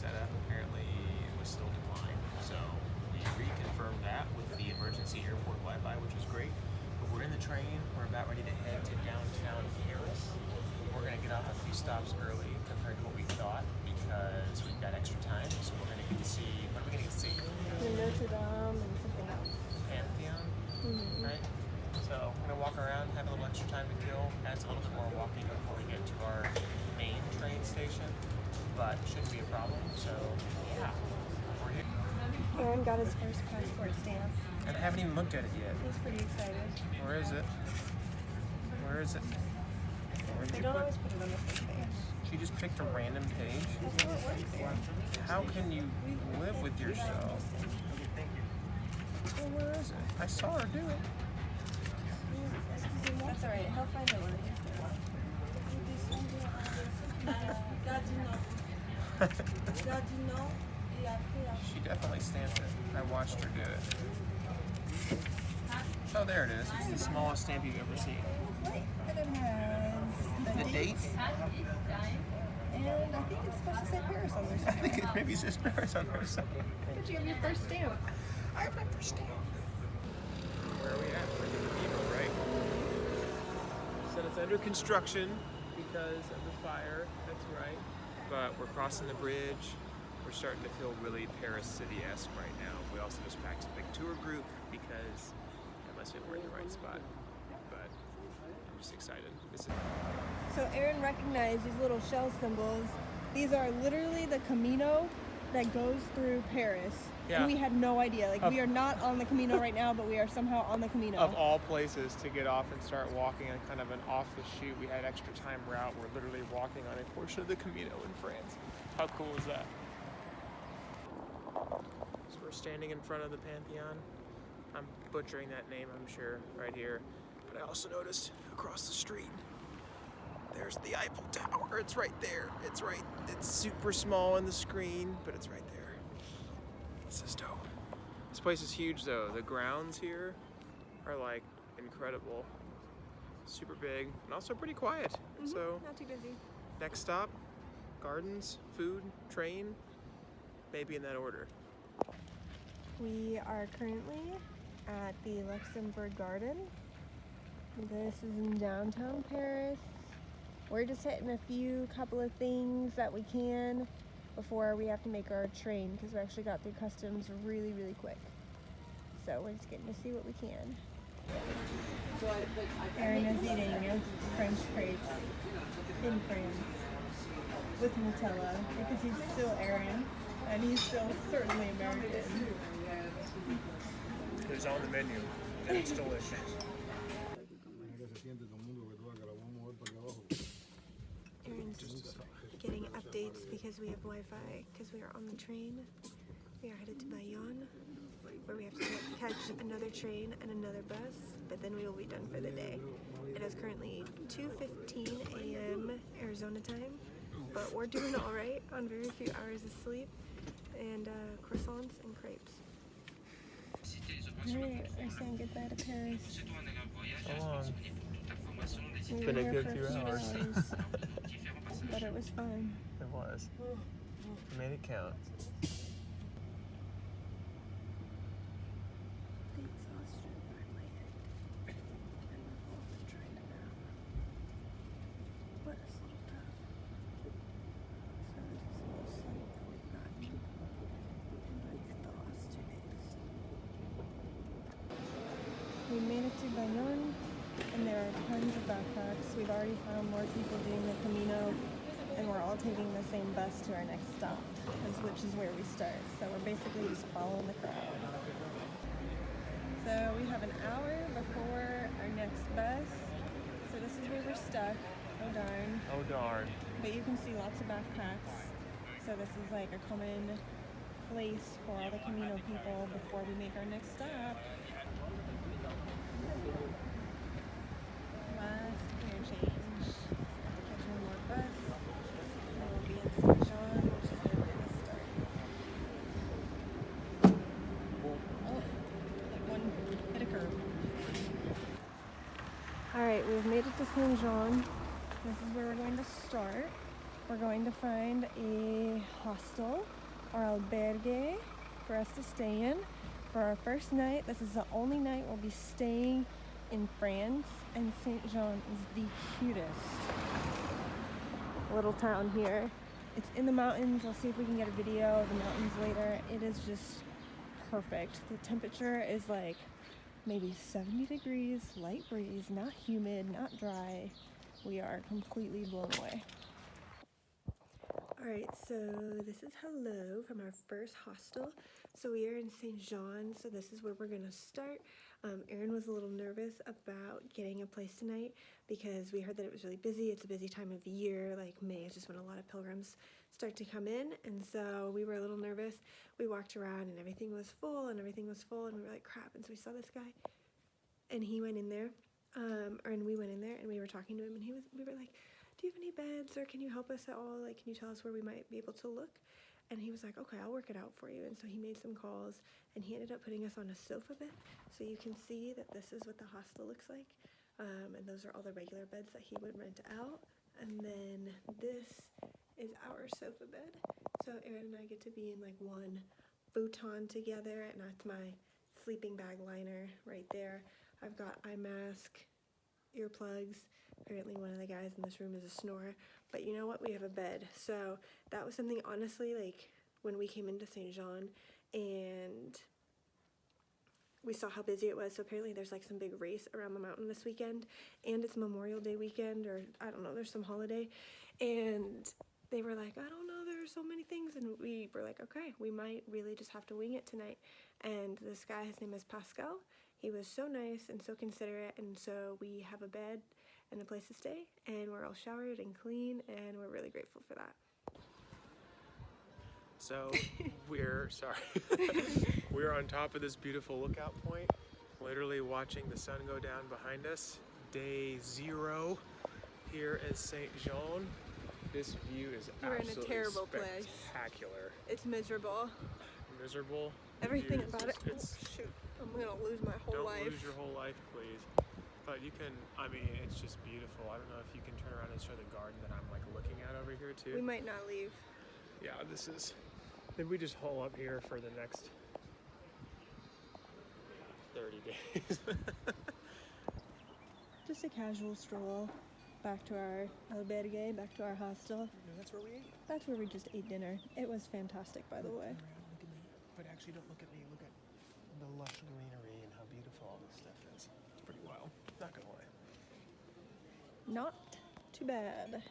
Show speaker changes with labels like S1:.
S1: setup, apparently it was still declined. So we reconfirmed that with the emergency airport Wi-Fi, which was great. But we're in the train. We're about ready to head to downtown Paris. We're going to get off a few stops early compared to what we thought because we've got extra time. So we're going to get to see, what are we going to get to see?
S2: The Notre and something else.
S1: Pantheon, right? So we're going to walk around, have a little extra time to kill. Adds a little bit more walking before we get to our main train station, but shouldn't be a problem. So yeah, we're here.
S2: Aaron got his first passport stamp.
S1: And I haven't even looked at it yet.
S2: He's pretty excited.
S1: Where is it? Where is it?
S2: They don't always put it on the first page.
S1: She just picked a random page.
S2: That's how it works, Aaron.
S1: How can you live with yourself? Well, where is it? I saw her do it.
S2: That's alright, he'll find it when he's
S1: She definitely stamped it. I watched her do it. Oh, there it is. It's the smallest stamp you've ever seen.
S2: And it has
S1: The date?
S2: And I think it's supposed to say Paris on there
S1: I think it maybe says Paris on there somewhere.
S2: Did you have your first stamp?
S1: I have my first stamp. Where are we at? We're in the cathedral, right? Said it's under construction because of the fire. That's right. But we're crossing the bridge. We're starting to feel really Paris City-esque right now. We also just packed a big tour group because that must mean we're in the right spot. But I'm just excited.
S2: So Aaron recognized these little shell symbols. These are literally the Camino that goes through Paris.
S1: Yeah.
S2: And we had no idea. Like, we are not on the Camino right now, but we are somehow on the Camino.
S1: Of all places to get off and start walking on kind of an off-the-shoot, we had extra time route. We're literally walking on a portion of the Camino in France. How cool is that? So we're standing in front of the Pantheon. I'm butchering that name, I'm sure, right here. But I also noticed across the street, there's the Eiffel Tower. It's right there. It's right. It's super small on the screen, but it's right there. This is dope. This place is huge, though. The grounds here are like incredible. Super big and also pretty quiet. So
S2: not too busy.
S1: next stop, gardens, food, train, maybe in that order.
S2: We are currently at the Luxembourg Garden. This is in downtown Paris. We're just hitting a couple of things that we can before we have to make our train because we actually got through customs really, really quick. So we're just getting to see what we can. Aaron is eating French crepes in France with Nutella because he's still Aaron and he's still certainly American.
S1: It's on the menu and it's delicious.
S2: Aaron's getting updates because we have Wi-Fi because we are on the train. We are headed to Bayonne where we have to catch another train and another bus, but then we will be done for the day. It is currently 2:15 a.m. Arizona time, but we're doing all right on very few hours of sleep and croissants and crepes. Alright, we're saying goodbye to Paris.
S1: So long.
S2: It's
S1: been a good few hours.
S2: But it was fun.
S1: It was. We made it count.
S2: The exhaustion finally hit. And we're both trying to nap. But it's a little tough. So this is the most sleep that we've gotten in like the last 2 days. We made it to Bayonne. And there are tons of backpacks. We've already found more people doing the Camino, and we're all taking the same bus to our next stop, which is where we start. So we're basically just following the crowd. So we have an hour before our next bus. So this is where we're stuck. Oh darn.
S1: Oh darn.
S2: But you can see lots of backpacks. So this is like a common place for all the Camino people before we make our next stop. Last gear change. Catch one more bus. And we'll be in St. Jean, which is where we're going to start. Oh, that one hit a curve. Alright, we've made it to St. Jean. This is where we're going to start. we're going to find a hostel or albergue for us to stay in for our first night. This is the only night we'll be staying in France, and Saint Jean is the cutest little town here. It's in the mountains. I'll see if we can get a video of the mountains later. It is just perfect. The temperature is like maybe 70 degrees, light breeze, not humid, not dry. We are completely blown away. Alright, so this is hello from our first hostel. So we are in Saint Jean, so this is where we're gonna start. Erin was a little nervous about getting a place tonight because we heard that it was really busy. It's a busy time of the year, like May is just when a lot of pilgrims start to come in, and so we were a little nervous. We walked around and everything was full and we were like, crap. And so we saw this guy and he went in there, and we went in there and we were talking to him, and we were like, do you have any beds, or can you help us at all? Like, can you tell us where we might be able to look? And he was like, okay, I'll work it out for you. And so he made some calls, and he ended up putting us on a sofa bed. So you can see that this is what the hostel looks like. And those are all the regular beds that he would rent out. And then this is our sofa bed. So Erin and I get to be in like one futon together, and that's my sleeping bag liner right there. I've got eye mask, earplugs. Apparently one of the guys in this room is a snorer, but you know what, we have a bed. So that was something, honestly, like when we came into Saint Jean and we saw how busy it was. So apparently there's like some big race around the mountain this weekend, and it's Memorial Day weekend, or I don't know, there's some holiday, and they were like, I don't know, there are so many things, and we were like, okay, we might really just have to wing it tonight. And this guy, his name is Pascal. He was so nice and so considerate, and so we have a bed and a place to stay, and we're all showered and clean, and we're really grateful for that.
S1: So we're on top of this beautiful lookout point, literally watching the sun go down behind us. Day 0 here at Saint Jean. This view is absolutely
S2: in a terrible place.
S1: Spectacular.
S2: It's miserable.
S1: Miserable.
S2: Everything about it. Shoot, I'm gonna lose my whole life.
S1: Don't lose your whole life, please. But you can, I mean, it's just beautiful. I don't know if you can turn around and show the garden that I'm like looking at over here too.
S2: We might not leave.
S1: Yeah, this is, maybe we just hole up here for the next 30 days.
S2: Just a casual stroll back to our albergue, back to our hostel.
S1: No, that's where we ate.
S2: That's where we just ate dinner. It was fantastic, by the way.
S1: Look at me. But actually, don't look at me. Look at the lush greenery and how beautiful all this stuff is. It's pretty wild. Not gonna lie.
S2: Not too bad.